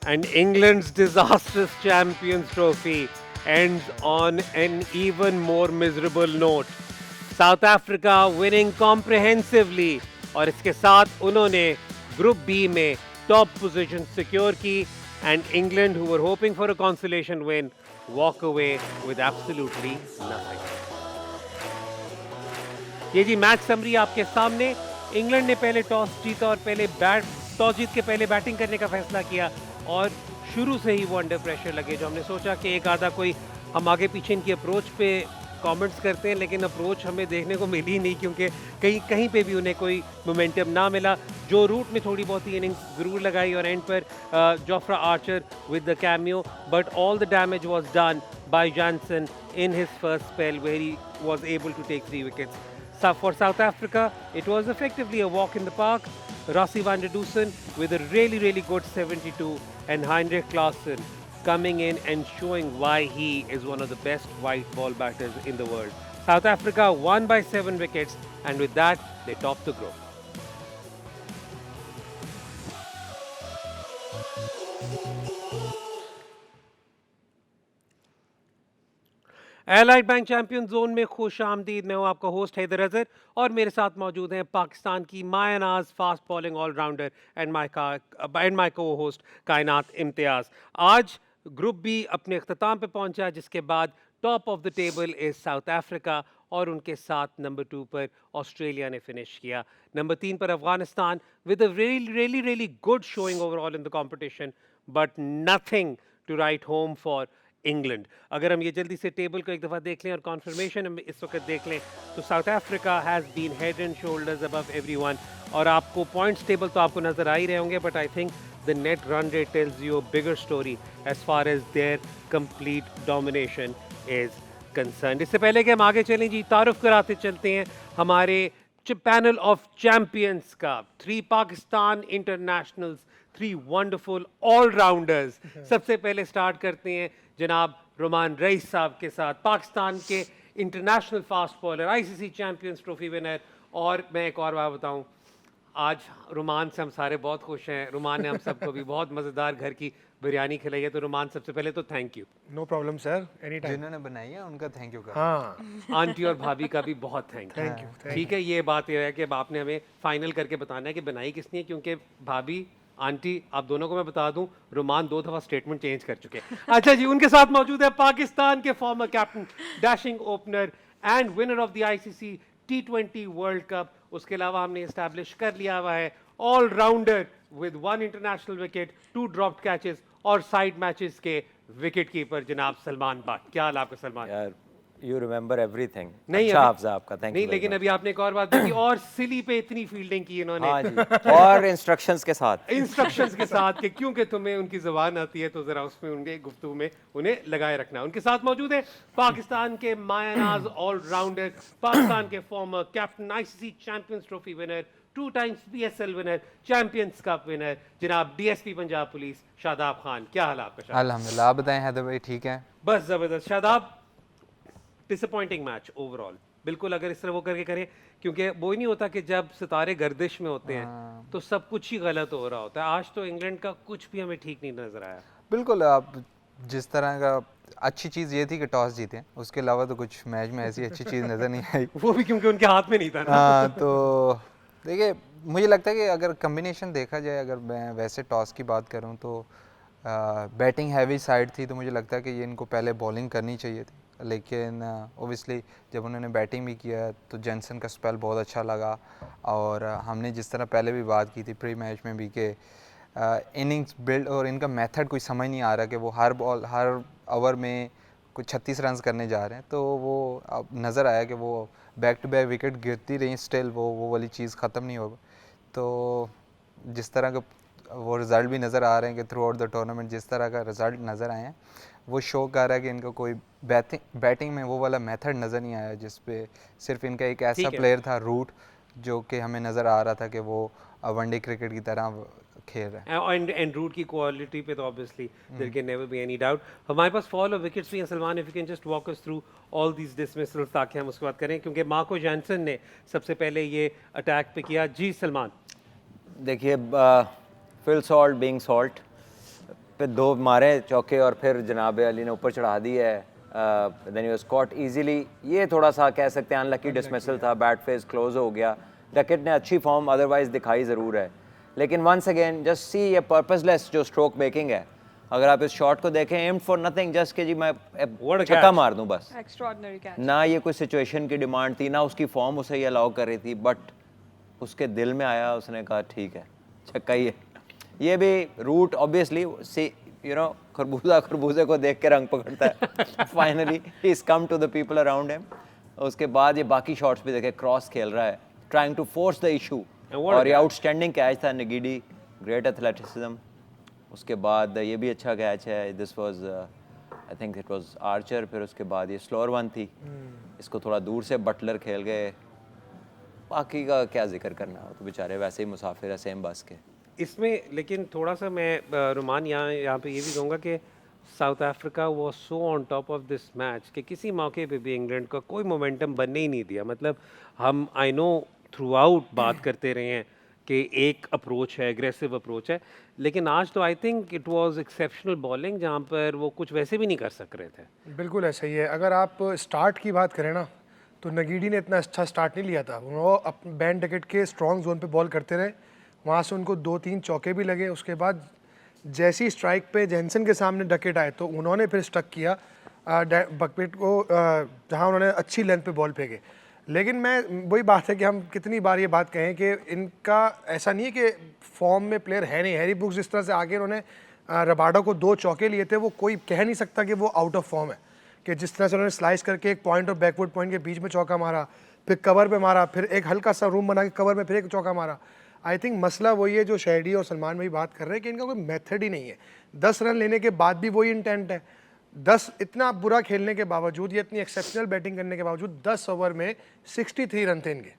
And England's disastrous Champions Trophy ends on an even more miserable note. South Africa winning comprehensively और इसके साथ उन्होंने group B में top position secure की and England, who were hoping for a consolation win, walk away with absolutely nothing. ये जी match summary आपके सामने. England ने पहले टॉस जीता और टॉस जीत के पहले बैटिंग करने का फैसला किया और शुरू से ही वो अंडर प्रेशर लगे. जो हमने सोचा कि एक आधा कोई हम आगे पीछे इनकी अप्रोच पे कमेंट्स करते हैं, लेकिन अप्रोच हमें देखने को मिली नहीं क्योंकि कहीं पे भी उन्हें कोई मोमेंटम ना मिला. जो रूट में थोड़ी बहुत ही इनिंग्स ज़रूर लगाई और एंड पर Jofra Archer with the cameo, but all the damage was done by Johnson in his first spell where he was able to take 3 wickets. So for South Africa, it was effectively a walk in the park. Rassie van der Dusen with a really good 72 and Heinrich Klaassen coming in and showing why he is one of the best white ball batters in the world. South Africa won by 7 wickets and with that they topped the group. Allied Bank champion zone में खुश आमदीद. मैं हूं आपका host Haider Azhar और मेरे साथ मौजूद हैं पाकिस्तान की मायानाज fast bowling allrounder and my cohost Kainat Imtiaz. आज ग्रुप बी अपने अख्ताम पे पहुंचा जिसके बाद top of the table is south Africa और उनके साथ नंबर 2 पर ऑस्ट्रेलिया ने फिनिश किया. नंबर 3 पर Afghanistan with a really good showing overall in the competition but nothing to write home for England. अगर हम ये जल्दी से टेबल को एक दफ़ा देख लें और कॉन्फर्मेशन हम इस वक्त देख लें तो South Africa has been head and shoulders above everyone. और आपको पॉइंट्स टेबल तो आपको नज़र आ ही रहे होंगे, but I think the net run rate tells you a bigger story as far as their complete domination is concern. इससे पहले कि हम आगे चलें जी, तारुफ कराते चलते हैं हमारे पैनल ऑफ चैंपियंस का. 3 पाकिस्तान इंटरनेशनल्स, 3 वंडरफुल ऑलराउंडर्स. सबसे पहले स्टार्ट करते हैं जनाब रुमान रईस साहब के साथ, पाकिस्तान के international fast bowler, ICC champions trophy winner. और मैं एक और बात बताऊं, आज रुमान से हम सारे बहुत खुश हैं. रुमान ने हम सबको भी बहुत मज़ेदार घर की बिरयानी खिलाई है, तो रुमान सबसे पहले तो thank you. No problem sir, any time. जिन्होंने बनाई है उनका थैंक यू कर. हाँ, आंटी और भाभी का भी बहुत थैंक थैंक यू. ठीक है, ये बात ये है कि अब आपने हमें फाइनल करके बताना है कि बनाई किसने, क्योंकि भाभी आंटी आप दोनों को मैं बता दूं, रुमान 2 दफा स्टेटमेंट चेंज कर चुके हैं. अच्छा जी, उनके साथ मौजूद है पाकिस्तान के former captain, dashing opener and winner of the ICC T20 world cup. उसके अलावा हमने एस्टैब्लिश कर लिया हुआ है allrounder with 1 international wicket, 2 dropped catches और साइड मैचेस के विकेट कीपर जनाब सलमान बट. क्या हाल आपका सलमान? यार यू रिमेंबर एवरीथिंग. नहीं अच्छा अभी- हाफिज़ा आपका, थैंक यू. नहीं, लेकिन अभी आपने एक और बात देखी, और सिली पे इतनी फील्डिंग की इन्होंने. हाँ जी, और इंस्ट्रक्शंस के साथ. इंस्ट्रक्शंस के साथ कि क्योंकि तुम्हें उनकी ज़बान आती है तो ज़रा उसमें उनके गुफ्तगू में उन्हें लगाए रखना. उनके साथ मौजूद है पाकिस्तान के मायानाज ऑलराउंडर, पाकिस्तान के former captain, ICC champions trophy winner, 2 times PSL winner, champions cup winner जनाब डीएसपी पंजाब पुलिस शादाब खान. क्या हाल आपका शादाब? अल्हम्दुलिल्लाह. आप बताएं हैदर भाई, ठीक है? बस ज़बरदस्त. Shadab, disappointing match overall. बिल्कुल अगर इस तरह वो करके करें, क्योंकि वो ही नहीं होता कि जब सितारे गर्दिश में होते हैं तो सब कुछ ही गलत हो रहा होता है. आज तो इंग्लैंड का कुछ भी हमें ठीक नहीं नजर आया. बिल्कुल. आप जिस तरह का अच्छी चीज़ ये थी कि टॉस जीते, उसके अलावा तो कुछ मैच में ऐसी अच्छी चीज़ नज़र नहीं आई. वो भी क्योंकि उनके हाथ में नहीं था ना. हाँ, तो देखिए मुझे लगता है कि अगर कम्बिनेशन देखा जाए, अगर मैं वैसे टॉस की बात करूँ तो बैटिंग हैवी साइड थी, तो मुझे लगता है कि ये इनको पहले बॉलिंग करनी चाहिए थी. लेकिन ओबियसली जब उन्होंने बैटिंग भी किया तो जॉनसन का स्पेल बहुत अच्छा लगा. और हमने जिस तरह पहले भी बात की थी प्री मैच में भी कि इनिंग्स बिल्ड और इनका मेथड कोई समझ नहीं आ रहा कि वो हर ओवर में कुछ 36 रन करने जा रहे हैं. तो वो अब नज़र आया कि वो बैक टू बैक विकेट गिरती रही, स्टिल वो वाली चीज़ ख़त्म नहीं होगा. तो जिस तरह का वो रिज़ल्ट भी नज़र आ रहे हैं कि थ्रू आउट द टूर्नामेंट जिस तरह का रिज़ल्ट नज़र आए हैं, वो शो कर रहा है कि इनका कोई बैटिंग में वो वाला मेथड नज़र नहीं आया, जिस पे सिर्फ इनका एक ऐसा प्लेयर था रूट, जो कि हमें नज़र आ रहा था कि वो वनडे क्रिकेट की तरह खेल रहा है. एंड रूट की क्वालिटी पे तो obviously there can never be any doubt. हमारे पास फॉल ऑफ विकेट्स भी हैं Salman, if you can just walk us through all these dismissals ताकि हम उसके बाद करें, क्योंकि मार्को जॉनसन ने सबसे पहले ये अटैक पे किया. जी सलमान. देखिए, फिल सॉल्ट बीइंग सॉल्ट, फिर 2 मारे चौके और फिर जनाब अली ने ऊपर चढ़ा दी है। Then he was caught easily. ये थोड़ा सा कह सकते हैं अनलकी डिसमिसल था, बैट फेज क्लोज हो गया। डकेट ने अच्छी फॉर्म अदरवाइज दिखाई ज़रूर है, लेकिन वंस अगेन जस्ट सी ये पर्पसलेस जो स्ट्रोक मेकिंग है। अगर आप इस शॉट को देखें, एम्ड फॉर नथिंग, जस्ट कि जी मैं छक्का मार दूं बस। Extraordinary catch. ना ये कोई सिचुएशन की डिमांड थी, ना उसकी फॉर्म उसे ये अलाउ कर रही थी, बट उसके दिल में आया, उसने कहा ठीक है छक्का ही है। ये भी Root obviously see you know खरबूजा खरबूजे को देख के रंग पकड़ता है। Finally he is come to the people around him. उसके बाद ये बाकी शॉट्स भी देखे, क्रॉस खेल रहा है, trying to force the issue, और ये आउटस्टैंडिंग कैच था नगीडी, ग्रेट एथलेटिसिज्म। उसके बाद ये भी अच्छा कैच है, this was I think it was Archer. फिर उसके बाद ये स्लोअर वन थी, इसको थोड़ा दूर से बटलर खेल गए। बाकी का क्या जिक्र करना, तो बेचारे वैसे ही मुसाफिर है सेम बस के। इसमें लेकिन थोड़ा सा मैं रुमान यहाँ पे ये भी कहूँगा कि south Africa was so on top of this match कि किसी मौके पे भी इंग्लैंड का कोई मोमेंटम बनने ही नहीं दिया। मतलब हम आई नो थ्रू आउट बात करते रहे हैं कि एक अप्रोच है, एग्रेसिव अप्रोच है, लेकिन आज तो आई think it was exceptional bowling जहाँ पर वो कुछ वैसे भी नहीं कर सक रहे थे। बिल्कुल ऐसा ही है। अगर आप स्टार्ट की बात करें ना, तो नगीडी ने इतना अच्छा स्टार्ट नहीं लिया था। वो बैन डकेट के स्ट्रॉन्ग जोन पे बॉल करते रहे, वहाँ से उनको 2-3 चौके भी लगे। उसके बाद जैसी स्ट्राइक पे जेंसन के सामने डकेट आए तो उन्होंने फिर स्टक किया बकपेट को, जहाँ उन्होंने अच्छी लेंथ पे बॉल फेंके। लेकिन मैं वही बात है कि हम कितनी बार ये बात कहें कि इनका ऐसा नहीं है कि फॉर्म में प्लेयर है नहीं। हैरी ब्रूक्स जिस तरह से आगे उन्होंने रबाडो को 2 चौके लिए थे, वो कोई कह नहीं सकता कि वो आउट ऑफ फॉर्म है। कि जिस तरह से उन्होंने स्लाइस करके एक पॉइंट और बैकवर्ड पॉइंट के बीच में चौका मारा, फिर कवर पे मारा, फिर एक हल्का सा रूम बना के कवर में फिर एक चौका मारा। आई थिंक मसला वही है जो शहरी और सलमान भाई बात कर रहे हैं कि इनका कोई मेथड ही नहीं है। 10 रन लेने के बाद भी वही इंटेंट है। 10 इतना बुरा खेलने के बावजूद, ये इतनी एक्सेप्शनल बैटिंग करने के बावजूद 10 ओवर में 63 रन थे इनके,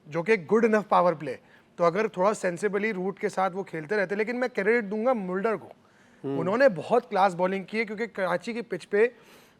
जो कि गुड इनफ पावर प्ले। तो अगर थोड़ा सेंसिबली रूट के साथ वो खेलते रहते, लेकिन मैं क्रेडिट दूंगा मुल्डर को, उन्होंने बहुत क्लास बॉलिंग की है। क्योंकि कराची की पिच पे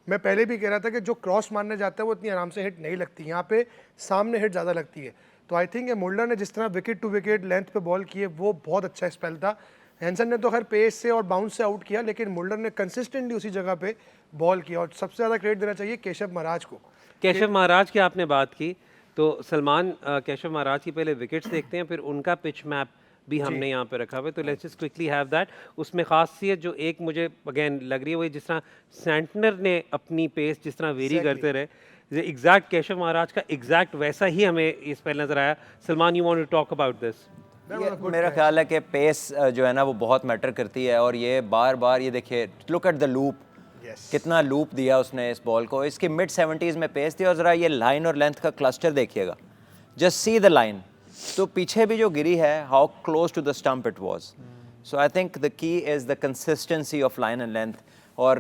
मैं पहले भी कह रहा था कि जो क्रॉस मारने जाता है वो इतनी आराम से हिट नहीं लगती, यहाँ पे सामने हिट ज़्यादा लगती है। तो आई थिंक मुल्डर ने जिस तरह विकेट टू विकेट लेंथ पे बॉल किए, वो बहुत अच्छा स्पेल था। हैंसन ने तो खैर पेस से और बाउंस से आउट किया, लेकिन मुल्डर ने कंसिस्टेंटली उसी जगह पे बॉल किया। और सबसे ज़्यादा क्रेडिट देना चाहिए केशव महाराज को। केशव महाराज की आपने बात की, तो सलमान केशव महाराज की पहले विकेट्स देखते हैं, फिर उनका पिच मैप भी हमने यहाँ पे रखा हुआ है। तो let's just quickly have that. उसमें खासियत जो एक मुझे अगेन लग रही है, वो जिस तरह सेंटनर ने अपनी पेस जिस तरह वेरी करते रहे, एग्जैक्ट केशव महाराज का एग्जैक्ट वैसा ही हमें इस पर नजर आया। Salman, you want to talk about this? मेरा ख्याल है कि पेस जो है ना वो बहुत मैटर करती है, और ये बार बार ये देखिए, लुक एट द लूप, कितना लूप दिया उसने इस बॉल को। इसकी मिड 70s में पेस थी, और ज़रा ये लाइन और लेंथ का क्लस्टर देखिएगा, जस्ट सी द लाइन। तो पीछे भी जो गिरी है, how close to the stump it was. So I think the key is the consistency of line and length. और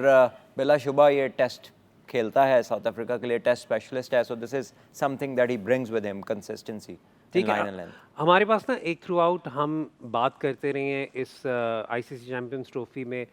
बिलाशुबा ये टेस्ट खेलता है साउथ अफ्रीका के लिए, टेस्ट स्पेशलिस्ट है, सो this is something that he brings with him, consistency in line and length. हमारे पास ना एक थ्रू आउट हम बात करते रहे हैं इस आईसीसी चैंपियंस ट्रॉफी में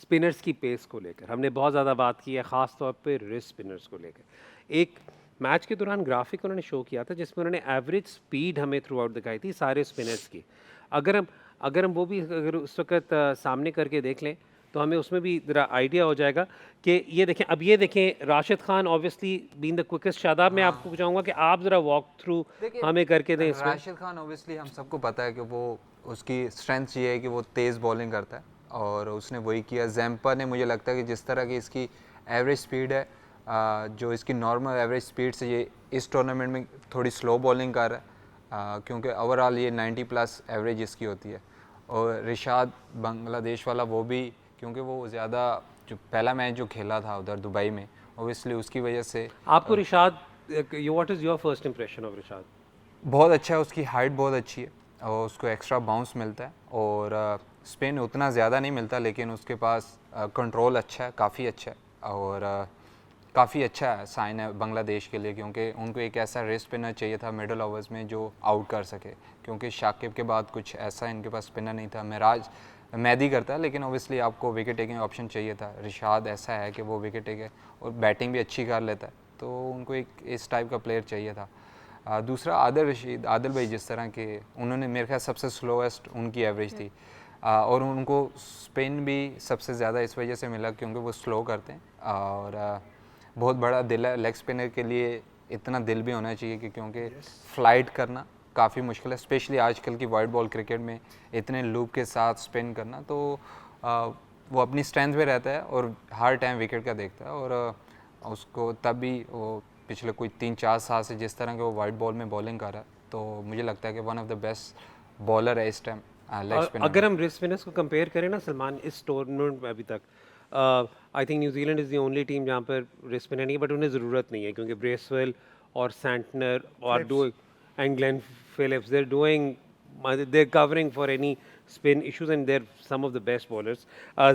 स्पिनर्स की पेस को लेकर। हमने बहुत ज़्यादा बात की है, ख़ास तौर पे रिस्ट स्पिनर्स को लेकर। एक मैच के दौरान ग्राफिक उन्होंने शो किया था जिसमें उन्होंने एवरेज स्पीड हमें थ्रू आउट दिखाई थी सारे स्पिनर्स की। अगर हम वो भी अगर उस वक्त सामने करके देख लें, तो हमें उसमें भी ज़रा आइडिया हो जाएगा कि ये देखें। अब ये देखें, Rashid Khan obviously being the quickest. Shadab, मैं आपको चाहूँगा कि आप ज़रा वॉक थ्रू हमें करके दें इसमें। राशिद खान ऑब्वियसली हम सबको पता है कि वो, उसकी स्ट्रेंथ ये है कि वो तेज़ बॉलिंग करता है, और उसने वही किया। जैम्पर ने, मुझे लगता है कि जिस तरह की इसकी एवरेज स्पीड है, जो इसकी नॉर्मल एवरेज स्पीड से ये इस टूर्नामेंट में थोड़ी स्लो बॉलिंग कर रहा है, क्योंकि ओवरऑल ये 90+ एवरेज इसकी होती है। और रिशाद बांग्लादेश वाला, वो भी क्योंकि वो ज़्यादा जो पहला मैच जो खेला था उधर दुबई में, ओबियसली उसकी वजह से। आपको Rishad, what is your first impression of Rishad? बहुत अच्छा है, उसकी हाइट बहुत अच्छी है, और उसको एक्स्ट्रा बाउंस मिलता है, और स्पिन उतना ज़्यादा नहीं मिलता, लेकिन उसके पास कंट्रोल अच्छा है, काफ़ी अच्छा है, और काफ़ी अच्छा है साइन है बांग्लादेश के लिए, क्योंकि उनको एक ऐसा रेस स्पिनर चाहिए था मिडल ओवर्स में जो आउट कर सके, क्योंकि शाकिब के बाद कुछ ऐसा इनके पास स्पिनर नहीं था। मिराज मैदी करता है, लेकिन ओबियसली आपको विकेट टेकिंग ऑप्शन चाहिए था। रिशाद ऐसा है कि वो विकेट टेकर और बैटिंग भी अच्छी कर लेता है, तो उनको एक इस टाइप का प्लेयर चाहिए था। दूसरा आदिल रशीद, आदिल भाई, जिस तरह के उन्होंने, मेरे ख्याल सबसे स्लोएस्ट उनकी एवरेज थी। और उनको स्पिन भी सबसे ज़्यादा इस वजह से मिला क्योंकि वो स्लो करते हैं और बहुत बड़ा दिल है लेग स्पिनर के लिए, इतना दिल भी होना चाहिए कि क्योंकि फ्लाइट करना काफ़ी मुश्किल है, स्पेशली आजकल की वाइड बॉल क्रिकेट में इतने लूप के साथ स्पिन करना। तो वो अपनी स्ट्रेंथ पे रहता है और हर टाइम विकेट का देखता है और उसको तब भी वो पिछले कोई 3-4 साल से जिस तरह के वो वाइड बॉल में बॉलिंग कर रहा है, तो मुझे लगता है कि one of the best bowler है इस टाइम लेग स्पिनर। अगर हम रिस्ट स्पिनर्स को कंपेयर करें ना सलमान, इस टूर्नामेंट में अभी तक I think New Zealand is the only team जहाँ पर रिस्ट स्पिनर नहीं है, बट उन्हें ज़रूरत नहीं है क्योंकि ब्रेसवेल और सैंटनर और do and Glenn Phillips, they're covering for any spin issues, and they're some of the best bowlers.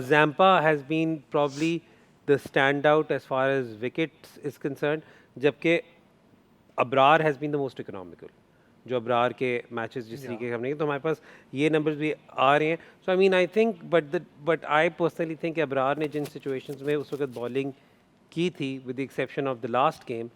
Zampa has been probably the standout as far as wickets is concerned, जबकि Abrar has been the most economical. जो अब्रार के matches जिस तरीके के हमने किए, तो हमारे पास ये नंबर्स भी आ रहे हैं. So I mean I think but I personally think Abrar ने जिन सिचुएशंस में उस वक्त बॉलिंग की थी, with the exception of the last game,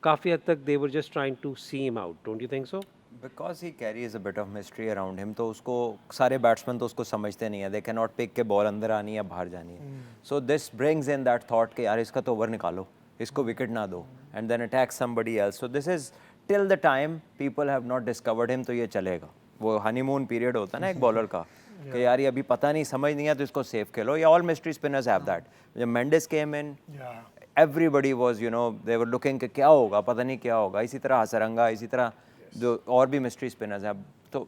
काफ़ी हद तक they were just trying to see him out. Don't you think so? Because he carries a bit of mystery around him, तो उसको सारे बैट्समैन तो उसको समझते नहीं है, दे कैन नॉट पिक के बॉल अंदर आनी है या बाहर जानी है. So this brings in that thought कि यार इसका तो ओवर निकालो, इसको विकेट ना दो, and then attack somebody else. So this is till the time people have not discovered him, तो ये चलेगा. वो हनीमून पीरियड होता है ना एक बॉलर का कि यार ये अभी पता नहीं, समझ नहीं है, तो इसको सेव खेलो. ये all mystery spinners have that. जब मेंडिस केम इन, everybody was, you know, they were looking कि क्या होगा, पता नहीं क्या होगा. इसी तरह हसरंगा, इसी तरह जो और भी मिस्ट्री स्पिनर्स हैं. तो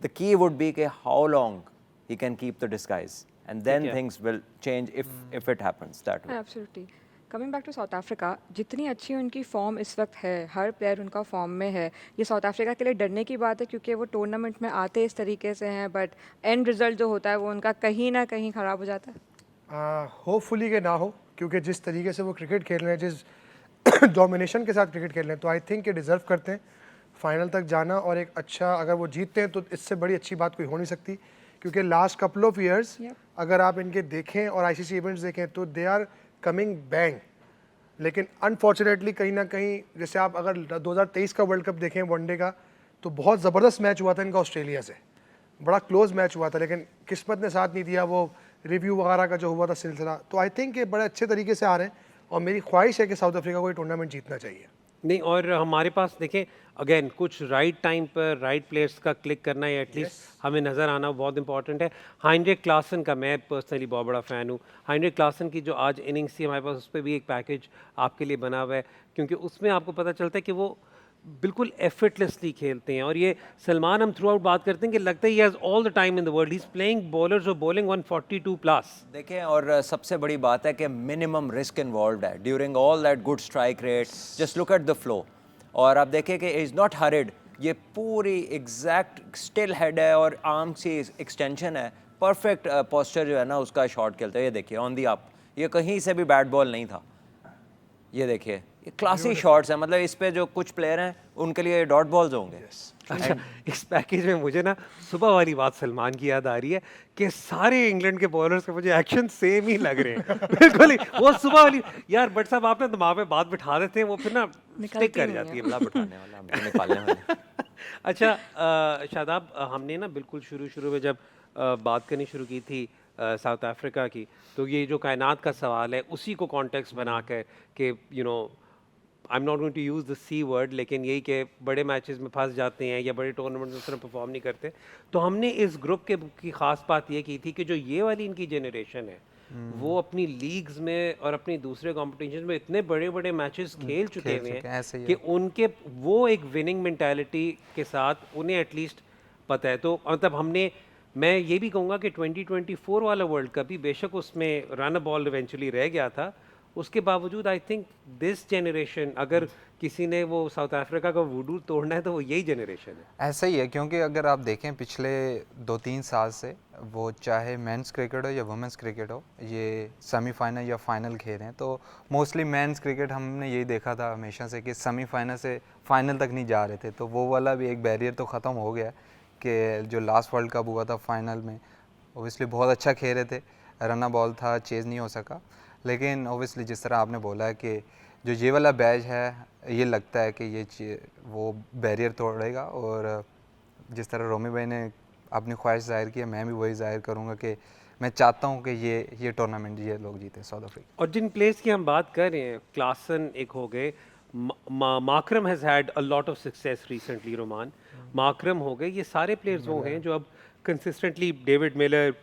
the key would be कि how long he can keep the disguise, and then things will change if it happens that way. Absolutely. Coming back to South Africa, जितनी अच्छी उनकी फॉर्म इस वक्त है, हर प्लेयर उनका फॉर्म में है, ये साउथ अफ्रीका के लिए डरने की बात है क्योंकि वो टूर्नामेंट में आते इस तरीके से हैं, बट एंड रिजल्ट जो होता है वो उनका कहीं ना कहीं ख़राब हो जाता है. होपफुली के ना हो, क्योंकि जिस तरीके से वो क्रिकेट खेल रहे हैं, जिस डोमिनेशन के साथ क्रिकेट खेल रहे हैं, तो आई थिंक ये डिज़र्व करते हैं फाइनल तक जाना. और एक अच्छा, अगर वो जीतते हैं तो इससे बड़ी अच्छी बात कोई हो नहीं सकती, क्योंकि लास्ट कपल ऑफ ईयर्स अगर आप इनके देखें और आईसीसी इवेंट्स देखें तो दे आर कमिंग बैंग. लेकिन अनफॉर्चुनेटली कहीं ना कहीं, जैसे आप अगर 2023 का वर्ल्ड कप देखें वनडे का, तो बहुत ज़बरदस्त मैच हुआ था इनका ऑस्ट्रेलिया से, बड़ा क्लोज मैच हुआ था, लेकिन किस्मत ने साथ नहीं दिया. वो रिव्यू वगैरह का जो हुआ था सिलसिला, तो आई थिंक ये बड़े अच्छे तरीके से आ रहे हैं और मेरी ख्वाहिश है कि साउथ अफ्रीका को ये टूर्नामेंट जीतना चाहिए. नहीं, और हमारे पास देखें अगेन कुछ राइट टाइम पर राइट प्लेयर्स का क्लिक करना या एटलीस्ट हमें नज़र आना बहुत इंपॉर्टेंट है. हाइंड्रिक क्लासन का मैं पर्सनली बहुत बड़ा फ़ैन हूँ. हाइंड्रिक क्लासन की जो आज इनिंग्स थी हमारे पास, उस पर भी एक पैकेज आपके लिए बना हुआ है, क्योंकि उसमें आपको पता चलता है कि वो बिल्कुल एफर्टलेसली खेलते हैं. और ये सलमान, हम थ्रू आउट बात करते हैं कि लगता है he has all the time in the world. He is playing bowlers और बॉलिंग 142 प्लस. देखें, और सबसे बड़ी बात है कि मिनिमम रिस्क इन्वॉल्व है during all that good strike rate. Just look at the flow. और आप देखें कि इज़ नॉट हरिड, ये पूरी एग्जैक्ट स्टिल हेड है और आर्म की एक्सटेंशन है. परफेक्ट पोस्चर जो है ना उसका शॉट खेलते हैं. ये देखिए ऑन दी अप, ये कहीं से भी बैट बॉल नहीं था. ये देखिए, ये क्लासी शॉट्स हैं. मतलब इस पे जो कुछ प्लेयर हैं उनके लिए डॉट बॉल्स होंगे. अच्छा, इस पैकेज में मुझे ना सुबह वाली बात सलमान की याद आ रही है कि सारे इंग्लैंड के बॉलर्स के मुझे एक्शन सेम ही लग रहे हैं. बिल्कुल ही वो सुबह वाली यार. बट साहब आपने दिमाग में बात बिठा देते हैं, वो फिर ना स्टिक कर जाती है. अल्लाह बिठाने वाला, हमको निकालने वाला. अच्छा शादाब, हमने ना बिल्कुल शुरू में जब बात करनी शुरू की थी साउथ अफ्रीका की, तो ये जो कायनात का सवाल है उसी को कॉन्टेक्स्ट बना कर कि you know I am not going to use the C word, लेकिन यही कि बड़े मैचेस में फंस जाते हैं या बड़े टूर्नामेंट में उस तरह परफॉर्म नहीं करते. तो हमने इस ग्रुप के की ख़ास बात ये की थी कि जो ये वाली इनकी जनरेशन है वो अपनी लीग्स में और अपनी दूसरे कॉम्पिटिशन में इतने बड़े बड़े मैचेस खेल चुके हुए हैं कि उनके वो एक विनिंग मेंटालिटी के साथ उन्हें एटलीस्ट पता है. तो मतलब हमने, मैं ये भी कहूँगा कि 2024 वाला वर्ल्ड कप भी बेशक उसमें रन बॉल इवेंचुअली रह गया था, उसके बावजूद आई थिंक दिस जनरेशन, अगर किसी ने वो साउथ अफ्रीका का वुडू तोड़ना है तो वो यही जनरेशन है. ऐसा ही है, क्योंकि अगर आप देखें पिछले 2-3 साल से, वो चाहे मेंस क्रिकेट हो या वुमेंस क्रिकेट हो, ये सेमीफाइनल या फाइनल खेल रहे हैं. तो मोस्टली मेंस क्रिकेट हमने यही देखा था हमेशा से कि सेमीफाइनल से फाइनल तक नहीं जा रहे थे. तो वो वाला भी एक बैरियर तो ख़त्म हो गया कि जो लास्ट वर्ल्ड कप हुआ था फाइनल में, ओबियसली बहुत अच्छा खेल रहे थे, रन बॉल था, चेज़ नहीं हो सका. लेकिन ओबियसली जिस तरह आपने बोला है कि जो ये वाला बैच है, ये लगता है कि ये वो बैरियर तोड़ेगा. और जिस तरह रोमी भाई ने अपनी ख्वाहिश जाहिर की है, मैं भी वही जाहिर करूँगा कि मैं चाहता हूँ कि ये टूर्नामेंट ये लोग जीते साउथ अफ्रीका। और जिन प्लेयर्स की हम बात कर रहे हैं, क्लासन एक हो गए, Markram has had a lot of success recently, रोमान माकरम हो गए, ये सारे प्लेयर्स वो हैं जो अब consistently, David Miller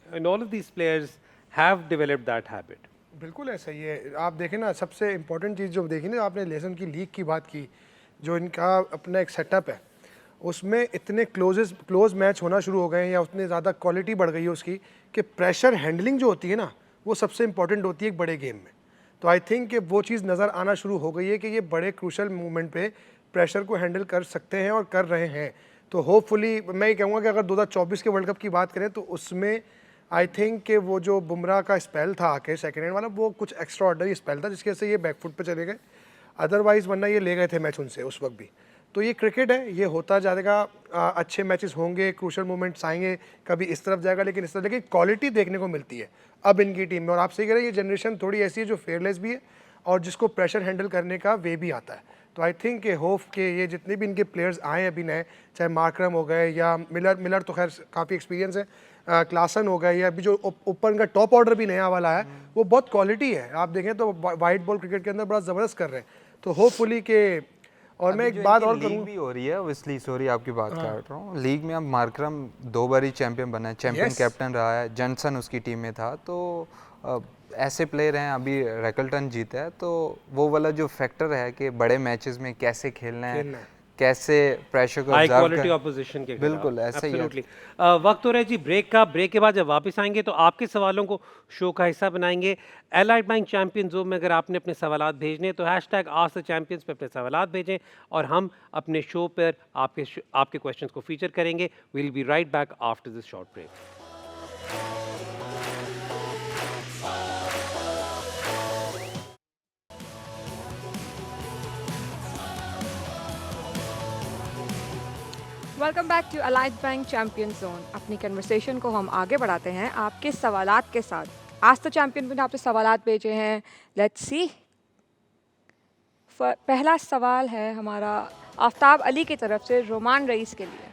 and all of these players have developed that habit. बिल्कुल ऐसा ही है। आप देखें ना, सबसे इम्पोर्टेंट चीज़ जो देखी ना आपने, लेसन की लीग की बात की, जो इनका अपना एक सेटअप है, उसमें इतने क्लोज मैच होना शुरू हो गए हैं, या उतनी ज़्यादा क्वालिटी बढ़ गई है उसकी, कि प्रेशर हैंडलिंग जो होती है ना, वो सबसे इंपॉर्टेंट होती है एक बड़े गेम में। तो आई थिंक कि वो चीज़ नज़र आना शुरू हो गई है कि ये बड़े क्रूशल मोमेंट पे प्रेशर को हैंडल कर सकते हैं और कर रहे हैं। तो होपफुली मैं ये कहूँगा कि अगर 2024 के वर्ल्ड कप की बात करें तो उसमें आई थिंक कि वो जो बुमराह का स्पेल था आके सेकेंड एंड वाला, वो कुछ एक्स्ट्रा ऑर्डनरी स्पेल था जिसकी वजह से ये बैकफुट पे चले गए। अदरवाइज वरना ये ले गए थे मैच उनसे उस वक्त भी। तो ये क्रिकेट है, ये होता जाएगा, अच्छे मैचेस होंगे, क्रूशल मोमेंट्स आएंगे, कभी इस तरफ जाएगा लेकिन इस तरफ, लेकिन क्वालिटी देखने को मिलती है अब इनकी टीम में। और आप सही कह रहे हैं, ये जनरेशन थोड़ी ऐसी है जो फेयरलेस भी है और जिसको प्रेशर हैंडल करने का वे भी आता है। तो आई थिंक के होप के ये जितने भी इनके प्लेयर्स आए अभी नए, चाहे मार्करम हो गए या मिलर तो खैर काफ़ी एक्सपीरियंस है, क्लासन हो गए, या अभी जो ऊपर इनका टॉप ऑर्डर भी नया वाला है, वो बहुत क्वालिटी है। आप देखें तो वाइट बॉल क्रिकेट के अंदर बड़ा ज़बरदस्त कर रहे हैं। तो होपफुली के, और मैं एक बात और लीग करूँ, भी हो रही है ऑब्वियसली, सॉरी आपकी बात काट रहा हूँ, लीग में अब मार्करम 2 बार ही चैंपियन बना है, चैंपियन Yes. कैप्टन रहा है, जॉनसन उसकी टीम में था। तो ऐसे प्लेयर हैं, अभी रैकल्टन जीता है, तो वो वाला जो फैक्टर है कि बड़े मैचेस में कैसे खेलना है, कैसे प्रेशर को हाई ऑब्जर्व क्वालिटी कर, ऑपोजिशन के बिल्कुल ऐसे ही है। एब्सोल्युटली। वक्त हो रहा है जी ब्रेक का। ब्रेक के बाद जब वापस आएंगे तो आपके सवालों को शो का हिस्सा बनाएंगे। एलाइड बैंक चैंपियन जोन में अगर आपने अपने सवालात भेजने तो हैशटैग आस्क द चैंपियंस पे अपने सवालात भेजें और हम अपने शो पर आपके क्वेश्चंस को फीचर करेंगे। Will be right back after this short break. Welcome back to Allied Bank champion zone. अपनी कन्वर्सेशन को हम आगे बढ़ाते हैं आपके सवालात के साथ। आज तो चैंपियन ने आपसे सवालात भेजे हैं, लेट्स सी। पहला सवाल है हमारा आफ्ताब अली की तरफ से रोमान रईस के लिए।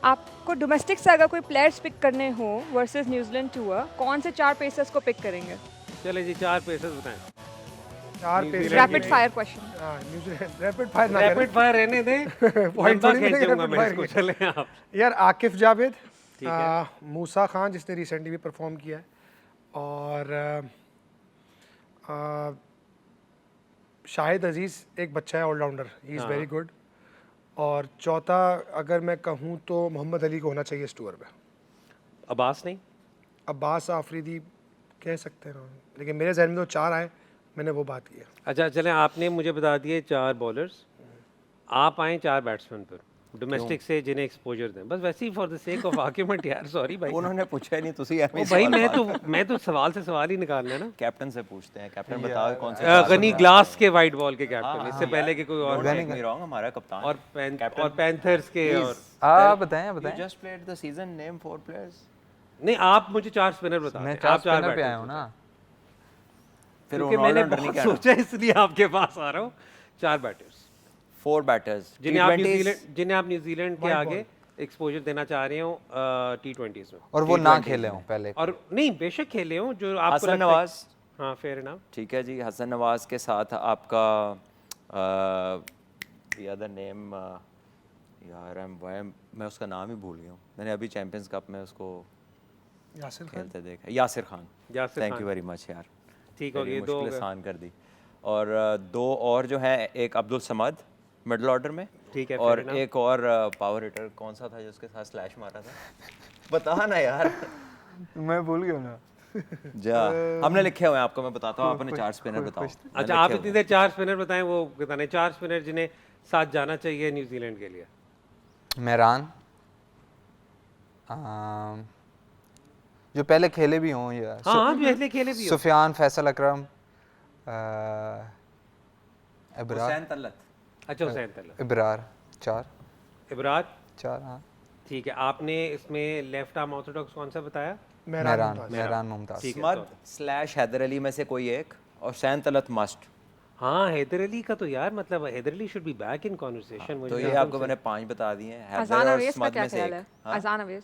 आपको डोमेस्टिक से अगर कोई प्लेयर्स पिक करने हो वर्सेस न्यूजीलैंड टूर, कौन से 4 पेसर्स को पिक करेंगे? चले जी 4 पेसर्स बताएं। 4 pace rapid fire question. New Zealand rapid fire ना रैपिड फायर रहने दें, पॉइंट लंबा थोड़ी मिलेगा खींचूंगा rapid मैं fire इसको। के। चले आप। यार आकिफ जावेद, ठीक है। मूसा खान जिसने रिसेंटली भी परफॉर्म किया है, और शाहिद अजीज़ एक बच्चा है allrounder, he is very good. और चौथा अगर मैं कहूँ तो मोहम्मद अली को होना चाहिए इस टूर पे। अब्बास नहीं? अब्बास आफरीदी कह सकते हैं, लेकिन मेरे जहन में तो 4 आए, मैंने वो बात की है। अच्छा चलें, आपने मुझे बता दिए 4 बॉलर्स, आप आए 4 बैट्समैन पर डोमेस्टिक से जिन्हें एक्सपोजर दें, बस वैसे ही for the sake of argument यार। सॉरी भाई। उन्होंने पूछा ही नहीं, तुसी ओ भाई मैं तो सवाल से सवाल ही निकालना है ना। कैप्टन से पूछते हैं, कैप्टन बताओ कौन से गनी ग्लास के वाइट बॉल के कैप्टन, इससे पहले के कोई और रॉन्ग, हमारा कप्तान और पैंथर्स के। और बताएं You just played the season, name 4 players. नहीं, आप मुझे 4 स्पिनर बता मैं दें। 4 आप 4 स्पिनर पे बैट्समैन आया हूँ ना। फिर क्योंकि वो मैंने ऑलराउंडर नहीं बहुत कहना। सोचा इसलिए आपके पास आ रहा हूँ। 4 बैटर्स 4 बैटर्स, जिन्हें आप न्यूजीलैंड के आगे एक्सपोजर देना चाह रहे हो T20s में, और वो ना खेले हों पहले। और नहीं बेशक खेले हो जो आपको हसन लगता है। नवाज। हाँ फेयर इनफ। ठीक है जी, हसन नवाज के साथ आपका द अदर नेम, यार मैं उसका नाम ही भूल गया हूँ। मैंने अभी चैंपियंस कप में उसको यासिर खान। खेलते देखा। Yasir Khan. Yasir thank Khan. You very much यार, ठीक हो मेरी गए, 2 हो मुश्किल गए। आसान कर दी। और 2 और जो है, एक अब्दुल समद मिडल ऑर्डर में, ठीक है, और fair enough। एक और पावर हिटर कौन सा था जो उसके साथ स्लैश मारा था? बता ना यार। मैं भूल गया ना। जा, हमने लिखे हुए हैं, आपको मैं बताता हूँ, आप अपने 4 स्पिनर बताओ। अच्छा आप इतनी देर 4 स्पिनर बताएं, वो बताने 4 स्पिनर जिन्हें साथ जाना चाहिए न्यूजीलैंड के लिए। मेहरान, जो पहले खेले भी हों या हाँ जो पहले खेले भी हो। सुफियान, फैसल अकरम, इब्रार, हुसैन तलत। अच्छा हुसैन तलत, इब्रार, 4 इब्रार। हाँ। ठीक है, आपने इसमें लेफ्ट आर्म ऑर्थोडॉक्स कौन सा बताया? मेहरान मुमताज। ठीक है, स्मद / हैदर अली में से कोई एक, और हुसैन तलत मस्ट। हाँ हैदर अली का तो यार मतलब Haider Ali should be back in conversation मुझे तो ये कसम आपको से। मैंने 5 बता दिए हैं, हैदर अजान और अवेज का स्मद क्या में से ख्याल एक। है? हाँ? अजान अवेज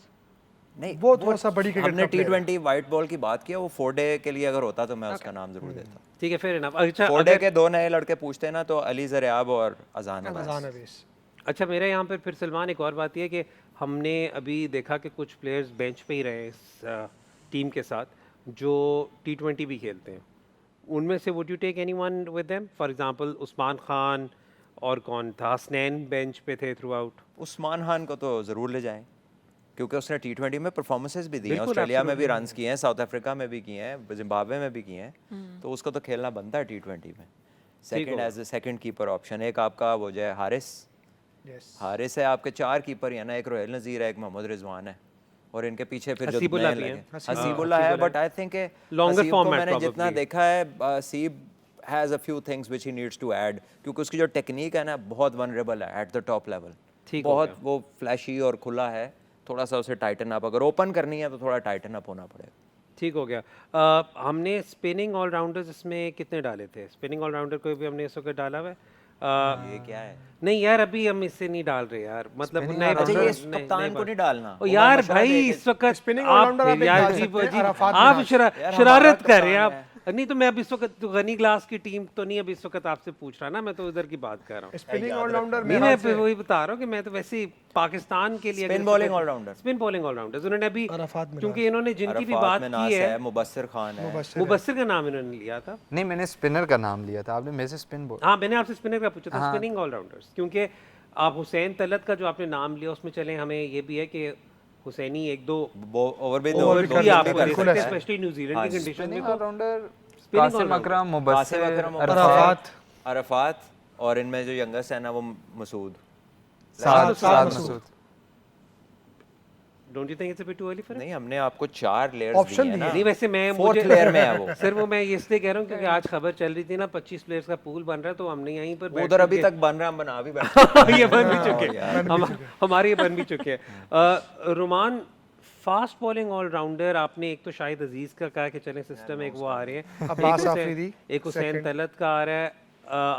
नहीं, वो थोड़ा सा बड़ी क्रिकेट हमने का player है। T20 वाइट बॉल की बात की है, वो 4 डे के लिए अगर होता तो मैं उसका नाम जरूर देता। ठीक है फिर इनफ। अच्छा 4 डे अगर के 2 नए लड़के पूछते ना तो अली ज़रियाब और अजान अजान अवाज। अवेस। अच्छा मेरे यहाँ पे फिर सलमान एक और बात ये है कि हमने अभी देखा कि कुछ प्लेयर्स बेंच पे ही रहे इस टीम के साथ जो T20 भी खेलते हैं। उनमें से would you take anyone with them? For example Usman Khan और कौन था, हसनैन बेंच पे थे थ्रू आउट। उस्मान खान को तो ज़रूर ले जाएं क्योंकि उसने T20 में परफॉर्मेंसेस भी दी हैं, बिल्कुल, ऑस्ट्रेलिया में भी absolutely। रन्स किए हैं, साउथ अफ्रीका में भी किए हैं, जिम्बाब्वे में भी किए हैं, तो उसको तो खेलना बनता है T20 में। सेकंड होगा। As a second keeper option एक आपका वो जो है हारिस। यस। हारिस है, आपके 4 कीपर ही है ना, एक रोहेल नज़ीर है, एक मोहम्मद रिजवान है, और इनके पीछे फिर जो हसीबुल्लाह नए भी लगे हैं। हसीबुल्लाह है, but I think Longer Haseeb को format मैंने जितना probably। देखा है, Haseeb has a few things which he needs to add, क्योंकि उसकी जो टेक्निक है ना बहुत वनरेबल है एट द टॉप लेवल। ठीक हो बहुत वो फ्लैशी और खुला है, थोड़ा सा उसे टाइटन अप, अगर ओपन करनी है तो थोड़ा टाइटन अप होना पड़ेगा। ठीक हो गया। हमने स्पिनिंग ऑलराउंडर्स इसमें कितने डाले थे? स्पिनिंग ऑलराउंडर को भी हमने इस वक्त डाला हुआ है। ये क्या है? नहीं यार अभी हम इससे नहीं डाल रहे यार, मतलब Spinning नए अच्छा, ये बंदे- नए- कप्तान नए को बंदे। नहीं डालना। ओ वो यार मशवरा भाई दे के- इस वक्त Spinning आप all-rounder आप एक यार डाल अजीब सकते हैं, अजीब अराफात आप मिनाज। यार, शरारत हमारा कर रहे हैं कप्तान आप। नहीं तो मैं अब इस वक्त गनी ग्लास की टीम तो नहीं अब इस वक्त आपसे पूछ रहा ना, मैं तो उधर की बात कर रहा हूँ। स्पिनिंग ऑलराउंडर नहीं मैं वही बता रहा हूँ कि मैं तो वैसे ही पाकिस्तान के लिए Spin bowling all-rounder। Spin bowling allrounders उन्होंने अभी अराफात मिनाज। क्योंकि इन्होंने जिनकी भी अरफात बात में की नास है मुबस्सिर खान है। मुबस्सिर का नाम इन्होंने लिया था। नहीं, मैंने स्पिनर का नाम लिया था, आपने मेरे से स्पिन बोल। हाँ मैंने आपसे स्पिनर का पूछा था, स्पिनिंग ऑलराउंडर्स, क्योंकि आप हुसैन तलत का जो आपने नाम लिया उसमें चले हमें ये भी है कि हुसैनी एक दो ओवर भी ओवर दो भी आप कर कर सकते सकते हैं, हैं। स्पेशली न्यूजीलैंड की कंडीशन में। स्पिनिंग तो ऑलराउंडर Spinning कासिम all-rounder। अकरम, कासिम मुबस्सिर, अकरम, अराफात। अरफात, और इनमें जो यंगेस्ट है ना वो मसूद। साद Masood. Don't you think it's a bit too early for? नहीं, हमने आपको 4 लेयर्स Option दिए हैं ना। नहीं वैसे मैं फोर्थ मुझे लेयर में है वो। सर वो मैं इसलिए कह रहा हूँ क्योंकि आज खबर चल रही थी ना 25 प्लेयर्स का पूल बन रहा है, तो हमने यहीं पर वो बैठ उधर अभी करके- तक बन रहा है, हम बना भी बैठे ये बन भी चुके हैं हमारे ये बन भी चुके हैं। रोमान फास्ट बॉलिंग ऑलराउंडर आपने एक तो शाहिद अजीज का कहा कि चलें सिस्टम, एक वो आ रहे हैं, अब्बास एक हुसैन- आफरीदी, एक हुसैन तलत का आ रहा है,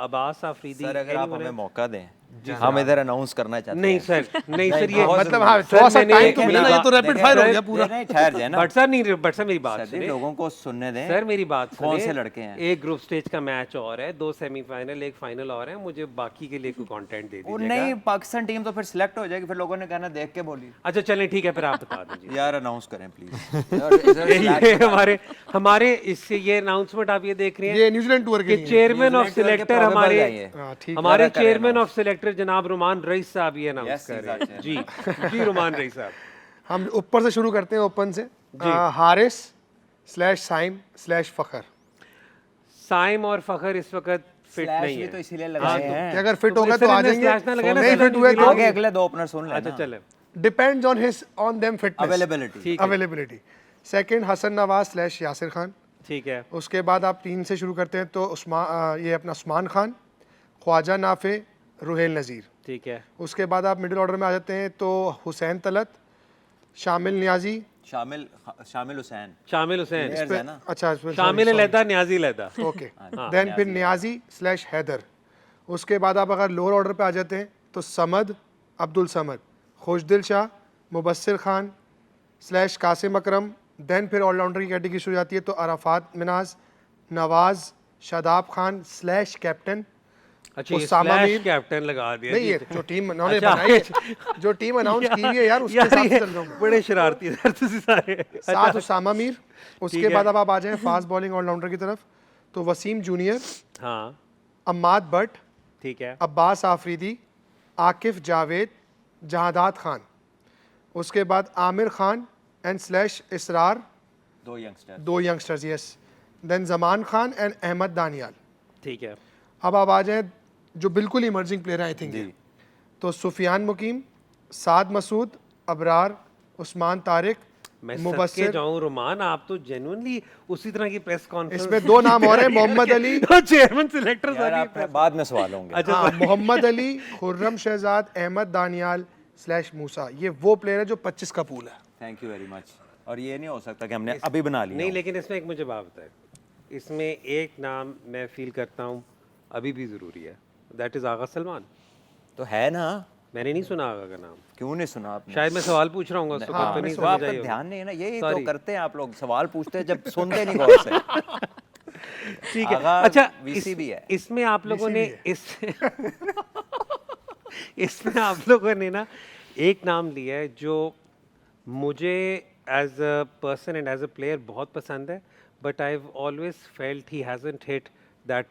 अब्बास आफरीदी। सर अगर आप anyone हमें else? मौका दें, हम इधर अनाउंस करना चाहते हैं। नहीं सर नहीं सर ये बहुत मतलब जरूरी हाँ है। थोड़ा सा मैंने- टाइम तो मिला ना, ये तो देखें, रैपिड फायर हो सर, गया पूरा। नहीं, ठहर जाए ना। बट सर नहीं बट सर मेरी बात सर जी, सुनिए लोगों को सुनने दें। सर मेरी बात कौन सुनिए। से लड़के हैं? एक ग्रुप स्टेज का मैच और है, 2 सेमीफाइनल एक फाइनल और है, मुझे बाकी के लिए कोई कंटेंट दे वो दीजिएगा। नहीं, पाकिस्तान टीम तो फिर सिलेक्ट हो जाएगी, फिर लोगों ने कहना देख के बोली। अच्छा चलें ठीक है फिर आप बता दीजिए। यार अनाउंस करें प्लीज। ये हमारे इससे ये अनाउंसमेंट आप ये देख रहे हैं ये न्यूजीलैंड टूर के कि लिए। चेयरमैन ऑफ न्यूजीलैंड टूर के सिलेक्टर probable हमारे है ये। हाँ, ठीक है। हमारे जरा करें चेयरमैन announce। ऑफ सिलेक्टर जनाब रुमान रईस साहब ये अनाउंस Yes, कर he's रहे our हैं। जी जी रुमान रईस साहब। हम ऊपर से शुरू करते हैं, ओपन से। हारिस / फखर। साइम और फखर इस वक्त फिट नहीं भी है। तो इसीलिए लगाए कि हैं। अगर फिट तो होगा इससे तो आ हमने जाएंगे, slash ना लगाया ना, नहीं पहले फिट हुए तो आगे अगले 2 ओपनर सुन अच्छा लेना। चले depends on them fitness, availability. ठीक है अवेलेबिलिटी। सेकंड हसन नवाज / यासिर खान। ठीक है उसके बाद आप 3 से शुरू करते हैं तो ये अपना उस्मान खान, ख्वाजा नाफे, रुहेल नज़ीर। ठीक है उसके बाद आप मिडिल ऑर्डर में आ जाते हैं तो हुसैन तलत, शामिल नियाजी। शामिल हुसैन। शामिल हुसैन Players है ना। अच्छा इसमें शामिल लहदा न्याजी लहदा। ओके, देन फिर नियाजी / हैदर। उसके बाद आप अगर लोअर ऑर्डर पे आ जाते हैं तो समद, अब्दुल समद, खुशदिल शाह, मुबस्सिर खान / कासिम अकरम। देन फिर ऑलराउंडर की कैटेगरी शुरू हो जाती है तो अराफात मिनाज, नवाज, शादाब खान / कैप्टन। अच्छा ये उसामा स्लैश मीर। कैप्टन लगा दिया नहीं जी। ये जो टीम उन्होंने अच्छा, बनाई है, जो टीम अनाउंस की हुई है यार उसके हिसाब से ये चल रहा हूँ। बड़े शरारती हैं सर तुसी सारे। साथ उसामा मीर। उसके है। बाद अब आप आ जाएं फास्ट बॉलिंग ऑलराउंडर की तरफ तो वसीम जूनियर, हाँ अम्माद भट्ट, ठीक है अब्बास आफरीदी, आकिफ जावेद, जहादात खान। उसके बाद Amir Khan / Israr, 2 youngster. 2 youngsters yes. Then Zaman Khan and Ahmed Daniyal. ठीक है अब आप आ जाएं जो बिल्कुल इमर्जिंग प्लेयर हैं आई थिंक, तो सुफियान मुकीम, साद मसूद, अबरार, उस्मान तारिक, मैं सदके मुबस्सिर। जाऊं रोमान, आप तो जेन्युइनली उसी तरह की प्रेस कॉन्फ्रेंस इसमें 2 नाम और हैं, मोहम्मद अली, चेयरमैन सिलेक्टर यार आप बाद में सवाल होंगे। अच्छा हाँ, मोहम्मद अली, खुर्रम शहजाद, अहमद दानियाल / मूसा। ये वो प्लेयर है जो 25 का पूल है। Thank you very much. और ये नहीं हो सकता कि हमने अभी बना लिया नहीं हो। लेकिन इसमें एक मुझे बात बताए, इसमें एक नाम मैं फील करता हूँ अभी भी ज़रूरी है. दैट इज़ आगा सलमान. तो है ना, मैंने नहीं सुना आगा का नाम. क्यों नहीं सुना आपने? शायद मैं सवाल पूछ रहा हूँ उसको हाँ, पता नहीं तो समझ आपका आई होगी. ध्यान नहीं है ना, यही तो Sorry. करते हैं आप लोग, सवाल पूछते हैं जब सुनते नहीं गौर से. ठीक है. आगा अच्छा VC भी है. इसमें आप लोगों ने इसमें आप लोगों ने ना एक नाम लिया है जो मुझे as a person and as a player बहुत पसंद है, but I have always felt he hasn't hit that,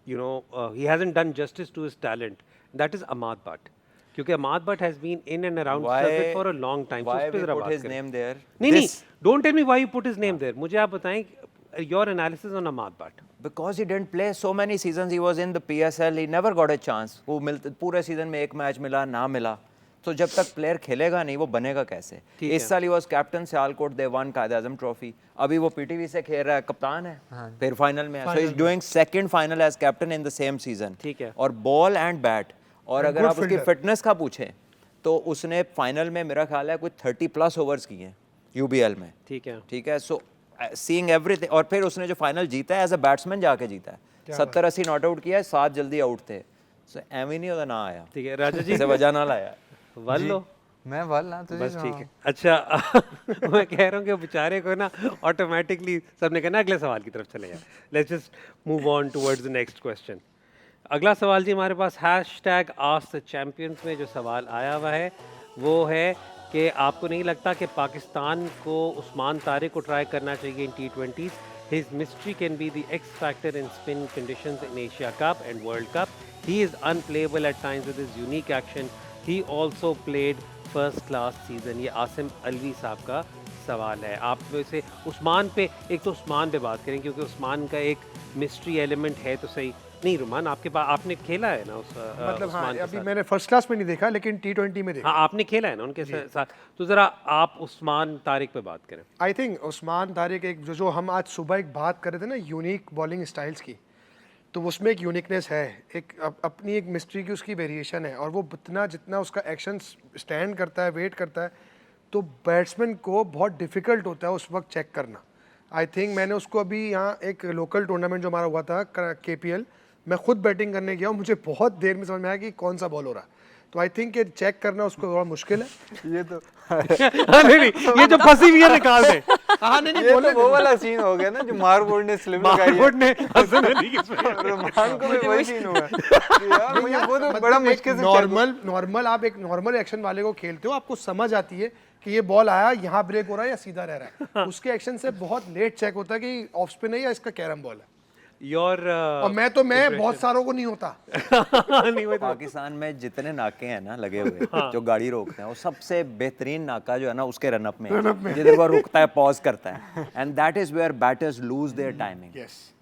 you know, he hasn't done justice to his talent. That is Ahmad Butt. क्योंकि Ahmad Butt has been in and around circuit for a long time. Why so उस पे we जरा put बात his करें. name there? नहीं नहीं, This- don't tell me why you put his name there. मुझे आप बताएं your analysis on Ahmad Butt. Because he didn't play so many seasons, he was in the PSL, he never got a chance. वो पूरे season में एक match मिला ना मिला, तो जब तक प्लेयर खेलेगा नहीं वो बनेगा कैसे? ठीक इस है. साल he was captain Sialkot, they one Quaid Azam trophy. अभी वो पीटीवी से खेल रहा है, कप्तान है, फिर फाइनल में है. So is doing second final as captain in the same season. ठीक है. और बॉल एंड बैट, और अगर good आप उसकी fielder. फिटनेस का पूछें तो उसने फाइनल में मेरा ख्याल है कोई 30+ ओवर्स किए हैं यूबीएल में. ठीक है. ठीक है. सो सीइंग एवरीथिंग, और फिर उसने जो फाइनल जीता है एज अ बैट्समैन जाके जीता है, 70-80 नॉट आउट किया है, 7 जल्दी आउट थे. सो एम ही नहीं होता ना आया, ठीक है. राजा जी इसे वजह ना लाया. वल लो. मैं वाल ना तुझे बस ठीक है. अच्छा मैं कह रहा हूँ कि बेचारे को ना ऑटोमेटिकली सबने कहना अगले सवाल की तरफ चले जाए. Let's just move on towards the next question. अगला सवाल जी हमारे पास हैशटैग आस्क द चैंपियंस में जो सवाल आया हुआ है वो है कि आपको नहीं लगता कि पाकिस्तान को उस्मान तारिक को ट्राई करना चाहिए इन T20s? His mystery can be the X factor in spin conditions in Asia Cup and World Cup. He is unplayable at times with his unique action. He also played first class season. ये आसिम अलवी साहब का सवाल है. आप में से उस्मान पे, एक तो उस्मान पे बात करें क्योंकि उस्मान का एक मिस्ट्री एलिमेंट है तो सही. नहीं रुमान, आपके पास आपने खेला है ना उस मतलब हाँ, उस्मान के अभी साथ? मैंने फर्स्ट क्लास में नहीं देखा लेकिन T20 में देखा. हाँ आपने खेला है ना उनके साथ, तो ज़रा आप उस्मान तारिक पे बात करें. आई थिंक उस्मान तारिक एक जो हम आज सुबह एक बात कर रहे थे ना यूनिक बॉलिंग स्टाइल्स की, तो उसमें एक यूनिकनेस है, एक अपनी एक मिस्ट्री की उसकी वेरिएशन है, और वो जितना उसका एक्शन स्टैंड करता है, वेट करता है, तो बैट्समैन को बहुत डिफिकल्ट होता है उस वक्त चेक करना. आई थिंक मैंने उसको अभी यहाँ एक लोकल टूर्नामेंट जो हमारा हुआ था KPL, मैं खुद बैटिंग करने गया हूँ, मुझे बहुत देर में समझ में आया कि कौन सा बॉल हो रहा है. तो आई थिंक ये चेक करना उसको थोड़ा मुश्किल है. ये तो नहीं नहीं, ये जो फंसी हुई है निकाल दे. हाँ नहीं ये तो वो वाला सीन हो गया ना जो मार्कवुड ने स्लिप लगाई है. मार्कवुड ने हसन अली की रहमान को भी वही सीन हुआ कि यार मुझे वो तो बड़ा मुश्किल से नॉर्मल आप एक नॉर्मल एक्शन वाले को खेलते हो, आपको समझ आती है कि ये बॉल आया, यहाँ ब्रेक हो रहा है या सीधा रह रहा है. उसके एक्शन से बहुत लेट चेक होता है कि ऑफ स्पिन है या इसका कैरम बॉल है. योर और मैं बहुत सारों को नहीं होता. नहीं वो तो पाकिस्तान में जितने नाके हैं ना लगे हुए जो गाड़ी रोकते हैं, वो सबसे बेहतरीन नाका जो है ना उसके रनअप में जिधर वो रुकता है, पॉज करता है, and that is where batters lose their timing,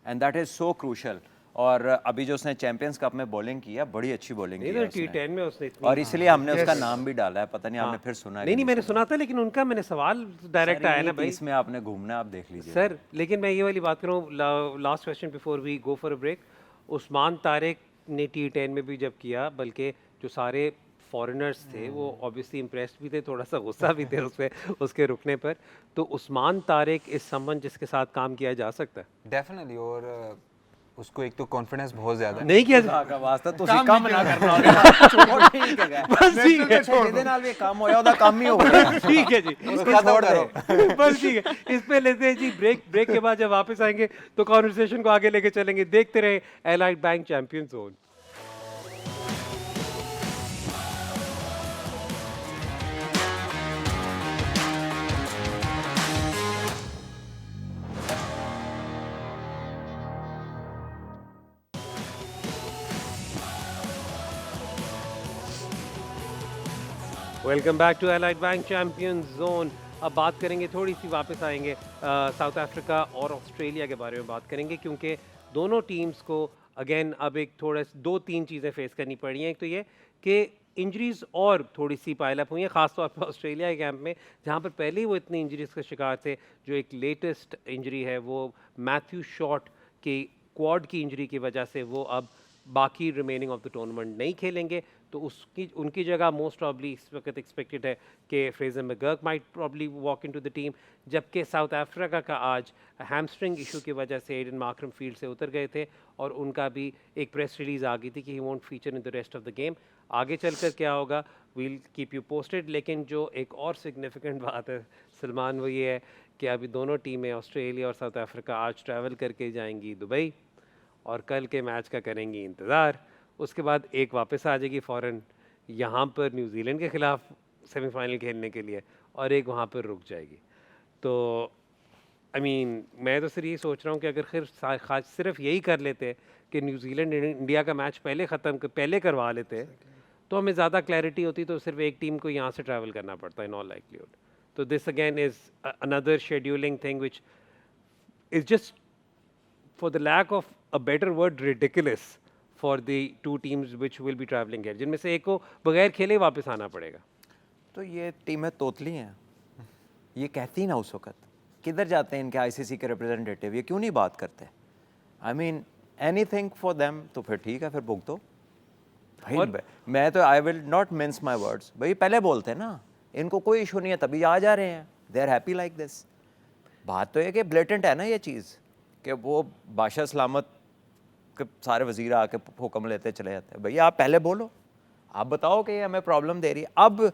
and that is so crucial. और अभी जो उसने चैंपियंस कप में बॉलिंग किया, बड़ी अच्छी बॉलिंग की नहीं है तो उसने. T10 में उसने इतनी, और इसलिए हमने उसका नाम भी डाला है. पता नहीं आपने फिर सुना है नहीं कि नहीं मैंने सुना था, लेकिन उनका मैंने सवाल डायरेक्ट आया ना भाई. इसमें आपने घूमना है, आप देख लीजिए सर लेकिन मैं ये वाली बात करूँ, last question before we go for a break. Usman Tariq ने T10 में भी जब किया, बल्कि जो सारे फॉरेनर्स थे वो ऑब्वियसली इम्प्रेस्ड भी थे, थोड़ा सा गुस्सा भी थे उसके रुकने पर. तो उस्मान तारिक इस संबंध जिसके साथ काम किया जा सकता है. डेफिनेटली. और उसको एक तो कॉन्फिडेंस बहुत ज्यादा है. नहीं किया खुदा का वास्ता ਤੁਸੀਂ ਕੰਮ ਨਾ ਕਰਨਾ ਉਹਦੇ ਠੀਕ ਹੈ. बस ठीक है, ਜਿਹਦੇ ਨਾਲ ਵੀ ਕੰਮ ਹੋਇਆ ਉਹਦਾ ਕੰਮ ਹੀ ਹੋ ਗਿਆ. ठीक है जी, उसको छोड़ दे. बस ठीक है. इस पे लेते हैं जी ब्रेक के बाद जब वापस आएंगे तो कॉन्वर्सेशन को आगे लेके चलेंगे. देखते रहे Allied Bank champion Zone. Welcome back to Allied Bank champion Zone. अब बात करेंगे, थोड़ी सी वापस आएंगे साउथ अफ्रीका और ऑस्ट्रेलिया के बारे में बात करेंगे, क्योंकि दोनों टीम्स को अगेन अब एक थोड़ा 2-3 चीज़ें फेस करनी पड़ी हैं. एक तो ये कि इंजरीज़ और थोड़ी सी पाइलअप हुई हैं, ख़ासतौर पर ऑस्ट्रेलिया के कैंप में, जहाँ पर पहले ही वो इतनी इंजरीज़ का शिकार थे. जो एक लेटेस्ट इंजरी है वो मैथ्यू शॉट की क्वाड की इंजरी की वजह से वो अब बाकी रिमेनिंग ऑफ द टूर्नामेंट नहीं खेलेंगे. तो उसकी उनकी जगह मोस्ट प्रॉब्ली इस वक्त एक्सपेक्टेड है कि Fraser McGurk might probably walk into the team, जबकि साउथ अफ्रीका का आज हैमस्ट्रिंग इशू की वजह से एडन मार्करम फील्ड से उतर गए थे और उनका भी एक प्रेस रिलीज़ आ गई थी कि he won't feature in the rest of the game. आगे चलकर क्या होगा वील कीप यू पोस्टेड। लेकिन जो एक और सिग्निफिकेंट बात है सलमान, वो ये है कि अभी दोनों टीमें ऑस्ट्रेलिया और साउथ अफ्रीका आज ट्रैवल करके जाएंगी दुबई और कल के मैच का करेंगी इंतज़ार। उसके बाद एक वापस आ जाएगी फ़ौरन यहाँ पर न्यूजीलैंड के ख़िलाफ़ सेमीफाइनल खेलने के लिए और एक वहाँ पर रुक जाएगी। तो आई मीन मैं तो सिर्फ यही सोच रहा हूँ कि अगर सिर्फ यही कर लेते कि न्यूजीलैंड इंडिया का मैच पहले करवा लेते तो हमें ज़्यादा क्लैरिटी होती। तो सिर्फ एक टीम को यहाँ से ट्रैवल करना पड़ता है इन ऑल लाइकलीहुड। तो this again is another scheduling thing which is just for the lack of a better word ridiculous for the two teams which will be traveling here, जिनमें से एक को बगैर खेले वापस आना पड़ेगा। तो ये टीमें तोतली हैं, ये कहती ना उस वक्त किधर जाते हैं इनके आईसीसी के रिप्रेजेंटेटिव, ये क्यों नहीं बात करते? I mean anything for them, तो फिर ठीक है, फिर भुगतो भाई। मैं तो I will not mince my words, भाई पहले बोलते हैं ना, इनको कोई इशू नहीं है तभी आ जा रहे हैं, they are happy like this. बात तो ये कि ब्लेटेंट है ना ये चीज़ कि वो बादशाह सलामत के सारे वज़ीर आके हुक्म लेते चले जाते हैं। भैया आप पहले बोलो, आप बताओ कि ये हमें प्रॉब्लम दे रही है। अब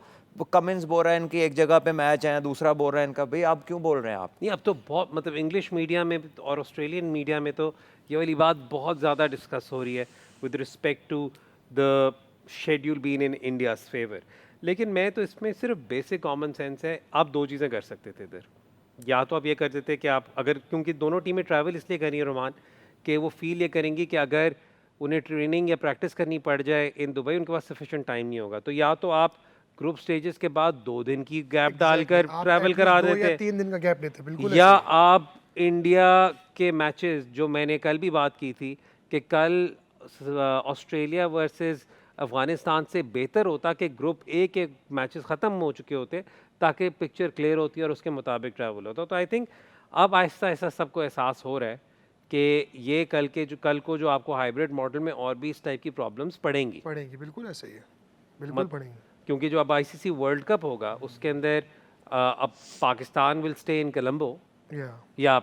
कमिंस बोल रहा है इनकी एक जगह पे मैच है, दूसरा बोल रहा है इनका, भाई आप क्यों बोल रहे हैं आप? नहीं, अब तो बहुत मतलब इंग्लिश मीडिया में और ऑस्ट्रेलियन मीडिया में तो ये वाली बात बहुत ज़्यादा डिस्कस हो रही है with respect to the schedule been in India's favour. लेकिन मैं तो इसमें सिर्फ बेसिक कॉमन सेंस है, आप दो चीज़ें कर सकते थे इधर। या तो आप ये कर देते कि आप अगर, क्योंकि दोनों टीमें ट्रैवल इसलिए करी है रोमान कि वो फील ये करेंगी कि अगर उन्हें ट्रेनिंग या प्रैक्टिस करनी पड़ जाए इन दुबई, उनके पास सफिशिएंट टाइम नहीं होगा। तो या तो आप ग्रुप स्टेजेस के बाद 2 दिन की गैप डालकर आप ट्रैवल at करा least 2 या देते, 3 दिन का गैप लेते, बिल्कुल या ऐसे ही। आप इंडिया के मैचेस जो मैंने कल भी बात की थी कि कल ऑस्ट्रेलिया वर्सेस अफ़गानिस्तान से बेहतर होता कि ग्रुप ए के मैचेस ख़त्म हो चुके होते ताकि पिक्चर क्लियर होती और उसके मुताबिक ट्रैवल होता। तो आई थिंक अब आहिस्ता आहिस्ता सबको एहसास हो रहा है कि ये कल को जो आपको हाइब्रिड मॉडल में और भी इस टाइप की प्रॉब्लम्स पड़ेंगी, बिल्कुल ऐसे ही है, बिल्कुल पड़ेंगे। क्योंकि जो अब आईसीसी वर्ल्ड कप होगा उसके अंदर अब Pakistan will stay in Colombo या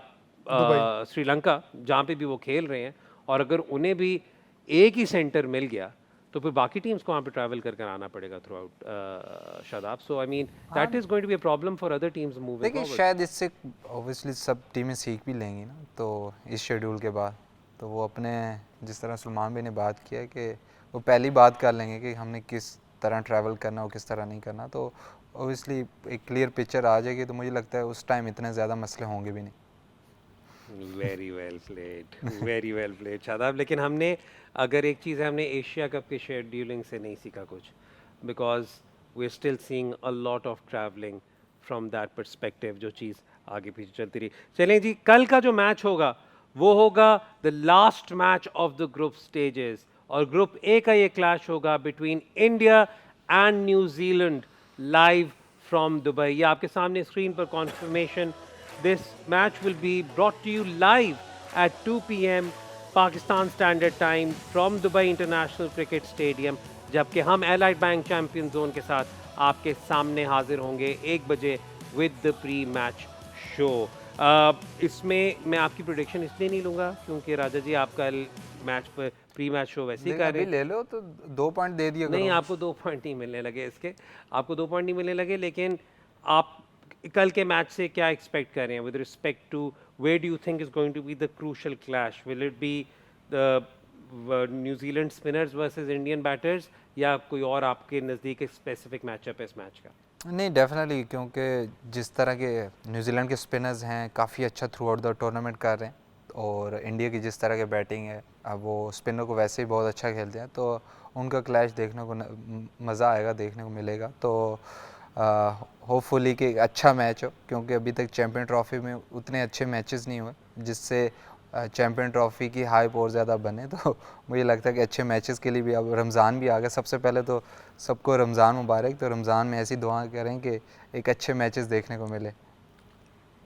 श्रीलंका जहाँ पे भी वो खेल रहे हैं, और अगर उन्हें भी एक ही सेंटर मिल गया तो फिर बाकी टीम्स को वहाँ पे ट्रैवल कर आना पड़ेगा throughout Shadab. So I mean that is going to be a problem for other teams moving लेकिन फॉरवर्ड। शायद इससे ऑब्वियसली सब टीमें सीख भी लेंगी ना, तो इस शेड्यूल के बाद तो वो अपने, जिस तरह सलमान भाई ने बात किया है कि वो पहली बात कर लेंगे कि हमने किस तरह ट्रैवल करना और किस तरह नहीं करना, तो ऑब्वियसली एक क्लियर पिक्चर आ जाएगी। तो मुझे लगता है उस टाइम इतने ज़्यादा मसले होंगे भी नहीं। Very well played Shadab. लेकिन हमने, अगर एक चीज़ है, हमने एशिया कप के शेड्यूलिंग से नहीं सीखा कुछ, because we are still seeing a lot of travelling from that perspective, जो चीज़ आगे पीछे चलती रही। चलें जी, कल का जो मैच होगा वो होगा the last match of the group stages, और ग्रुप ए का ये क्लैश होगा between India and New Zealand live from Dubai. ये आपके सामने स्क्रीन पर conformation. This match will be brought to you live at 2 p.m. Pakistan Standard Time from Dubai International Cricket Stadium, जबकि हम एलाइड बैंक चैंपियन जोन के साथ आपके सामने हाजिर होंगे 1 बजे with the pre match show. इसमें मैं आपकी प्रोडिक्शन इसलिए नहीं लूँगा क्योंकि राजा जी आप कल मैच पर प्री मैच शो वैसे ही कर रहे हैं। ले लो तो 2 पॉइंट दे दिया नहीं, आपको 2 पॉइंट नहीं मिलने लगे इसके, आपको 2 पॉइंट नहीं मिलने लगे। लेकिन आप कल के मैच से क्या एक्सपेक्ट कर रहे हैं with respect to where do you think is going to be the crucial clash? Will it be the New Zealand spinners versus Indian batters, या कोई और आपके नज़दीक स्पेसिफिक मैचअप है इस मैच का? नहीं, डेफिनेटली, क्योंकि जिस तरह के न्यूजीलैंड के स्पिनर्स हैं काफ़ी अच्छा थ्रू आउट द टूर्नामेंट कर रहे हैं, और इंडिया की जिस तरह के बैटिंग है, अब वो स्पिनर को वैसे ही बहुत अच्छा खेलते हैं, तो उनका क्लैश देखने को मज़ा आएगा, देखने को मिलेगा। तो होपफुली कि अच्छा मैच हो, क्योंकि अभी तक चैम्पियन ट्रॉफी में उतने अच्छे मैचेस नहीं हुए जिससे चैम्पियन ट्रॉफी की हाइप और ज़्यादा बने। तो मुझे लगता है कि अच्छे मैचेस के लिए भी, अब रमज़ान भी आ गया, सबसे पहले तो सबको रमज़ान मुबारक। तो रमज़ान में ऐसी दुआ करें कि एक अच्छे मैचेस देखने को मिले।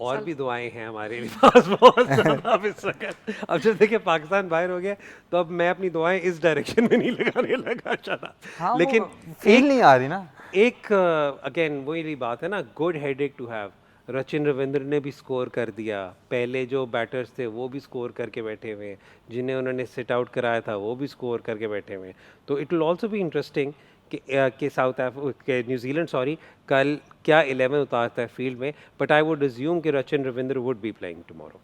और भी दुआएं हैं हमारे भी पास बहुत ज़्यादा अब इस वक्त। अब जब देखिए पाकिस्तान बाहर हो गया तो अब मैं अपनी दुआएं इस डायरेक्शन में नहीं लगाने लगा शादाब। हाँ, लेकिन फील नहीं आ रही ना। एक अगेन वही बात है ना, good headache to have. Sachin Ravindra ने भी स्कोर कर दिया, पहले जो बैटर्स थे वो भी स्कोर करके बैठे हुए हैं, जिन्हें उन्होंने सिट आउट कराया था वो भी स्कोर करके बैठे हुए हैं। तो it will also be interesting कि न्यूजीलैंड कल क्या 11 उतारता है फील्ड में, बट आई वुड अज्यूम कि Sachin Ravindra would be playing tomorrow.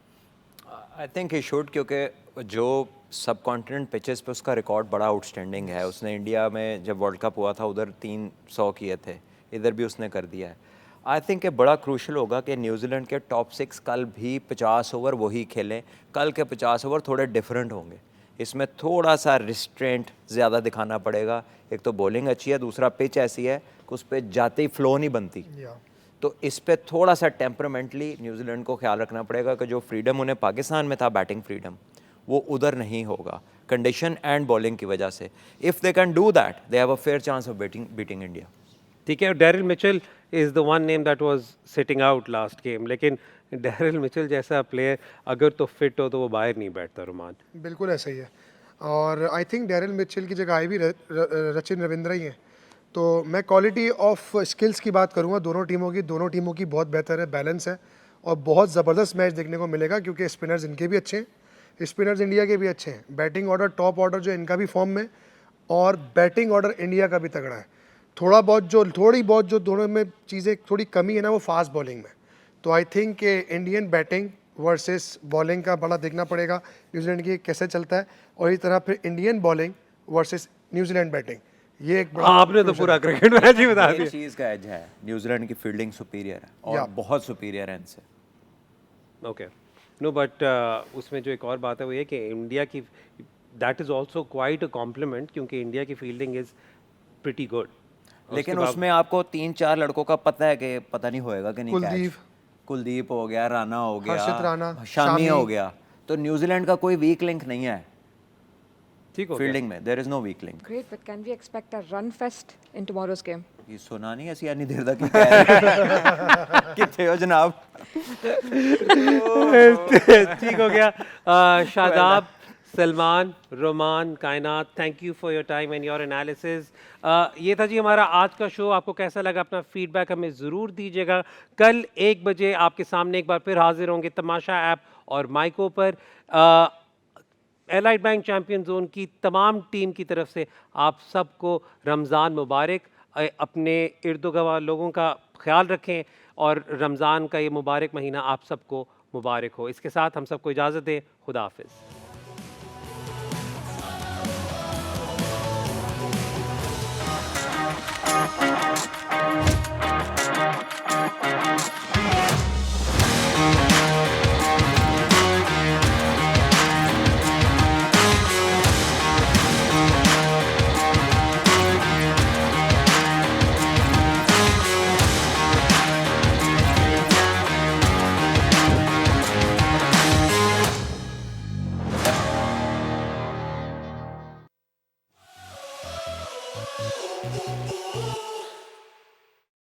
I think he should, क्योंकि जो सब कॉन्टिनेंट पिचेस पे उसका रिकॉर्ड बड़ा आउटस्टैंडिंग है। उसने इंडिया में जब वर्ल्ड कप हुआ था उधर 300 किए थे, इधर भी उसने कर दिया है। आई थिंक ये बड़ा क्रूशल होगा कि न्यूजीलैंड के टॉप 6 कल भी 50 ओवर वही खेलें। कल के 50 ओवर थोड़े डिफरेंट होंगे, इसमें थोड़ा सा रिस्ट्रेंट ज़्यादा दिखाना पड़ेगा। एक तो बॉलिंग अच्छी है, दूसरा पिच ऐसी है कि उस पर जाते ही फ्लो नहीं बनती। तो इस पे थोड़ा सा टेम्परामेंटली न्यूजीलैंड को ख्याल रखना पड़ेगा कि जो फ्रीडम उन्हें पाकिस्तान में था, बैटिंग फ्रीडम, वो उधर नहीं होगा कंडीशन एंड बॉलिंग की वजह से। If they can do that, they have a fair chance of beating India. ठीक है, Daryl Mitchell is the one name that was sitting out last game, लेकिन डेरिल मिचेल जैसा प्लेयर अगर तो fit हो तो वो बाहर नहीं बैठता रुमान। बिल्कुल ऐसा ही है। और आई थिंक डेरिल मिचेल की जगह आई भी सचिन रविंद्र ही है। तो मैं क्वालिटी ऑफ स्किल्स की बात करूँगा दोनों टीमों की बहुत बेहतर है, बैलेंस है और बहुत ज़बरदस्त मैच देखने को मिलेगा, क्योंकि स्पिनर्स इनके भी अच्छे हैं, स्पिनर्स इंडिया के भी अच्छे हैं। बैटिंग ऑर्डर, टॉप ऑर्डर जो इनका भी फॉर्म में, और बैटिंग ऑर्डर इंडिया का भी तगड़ा है। थोड़ी बहुत जो दोनों में चीज़ें थोड़ी कमी है ना, वो फास्ट बॉलिंग में। तो आई थिंक कि इंडियन बैटिंग वर्सेस बॉलिंग का बड़ा देखना पड़ेगा न्यूजीलैंड की कैसे चलता है, और इस तरह फिर Indian bowling versus New Zealand batting, ये एक बड़ा आपने तो पूरा क्रिकेट मैच ही बता दिया। एक चीज़ का एज है, न्यूजीलैंड की फील्डिंग सुपीरियर है और Yeah. बहुत सुपीरियर है इनसे। ओके, नो बट उसमें जो एक और बात है वो ये कि इंडिया की that is also quite a compliment, क्योंकि इंडिया की फील्डिंग इज़ प्रिटी गुड। लेकिन उसमें आपको 3-4 लड़कों का पता है कि पता नहीं होएगा कि नहीं। कुलदीप। कुलदीप हो गया, राणा हो गया, हर्षित राणा, शामी शामी। हो गया। तो न्यूजीलैंड का कोई वीक लिंक नहीं है ठीक हो गया। फील्डिंग में, there is no weak link. Great, but can we expect a run fest in tomorrow's game? ये सुना नहीं ऐसी यानी देर तक कह रहे कितने हो जनाब। ठीक हो गया। शादाब, सलमान, रोमान, कायनात, thank you for your time and your analysis. ये था जी हमारा आज का शो। आपको कैसा लगा अपना फीडबैक हमें ज़रूर दीजिएगा। कल 1 बजे आपके सामने एक बार फिर हाजिर होंगे तमाशा ऐप और माइको पर। एलाइड बैंक चैंपियन जोन की तमाम टीम की तरफ से आप सबको रमज़ान मुबारक। अपने इर्द गिर्द लोगों का ख्याल रखें और रमज़ान का ये मुबारक महीना आप सबको मुबारक हो। इसके साथ हम सबको इजाज़त दें। खुदा हाफिज़।